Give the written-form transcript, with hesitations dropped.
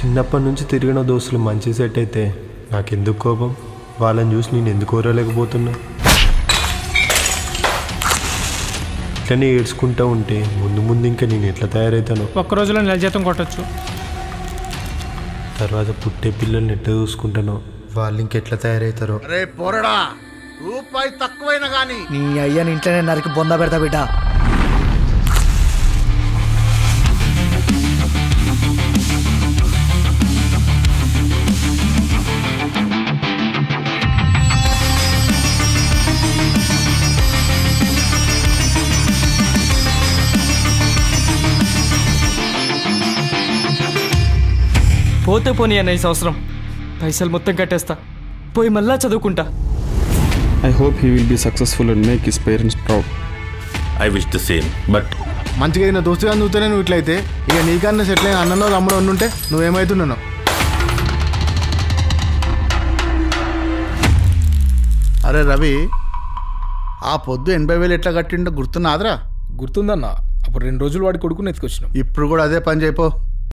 చిన్నప్పటి నుంచి తిరిగిన దోస్తులు మంచి సెట్ అయితే నాకెందుకు కోపం? వాళ్ళని చూసి నేను ఎందుకు కోరలేకపోతున్నా? ఇట్లనే ఏడ్చుకుంటూ ఉంటే ముందు ముందు ఇంకా నేను ఎట్లా తయారవుతాను? ఒక్కరోజులో నెల జీతం కొట్టచ్చు. తర్వాత పుట్టే పిల్లల్ని ఎట్లా చూసుకుంటానో, వాళ్ళు ఇంకెట్లా తయారవుతారో. అరే పోరడా, రూపాయి తక్కువైనా గానీ నీ అయ్యని ఇంట్లోనే నరికి బొంద పెడతా బిడ్డ. పోతే పోనీ అన్న, ఈ సంవత్సరం పైసలు మొత్తం కట్టేస్తా, పోయి మళ్ళా చదువుకుంటా. I hope he will be successful and make his parents proud. I wish the same, but మంచిగా అయిన దోస్తుగా నువ్వుతూనే నువ్వు ఇట్లయితే ఇక నీకన్నా సెటిల్ అయిన అన్నలో తమ్ముడు ఉండుంటే నువ్వేమవుతున్నావు? అరే రవి, ఆ పొద్దు 80,000 ఎట్లా కట్టిండో గుర్తున్నాదిరా? గుర్తుందన్నా, అప్పుడు 2 రోజులు వాడి కొడుకుని ఎత్తుకొచ్చినాం. ఇప్పుడు కూడా అదే పని చేయపో.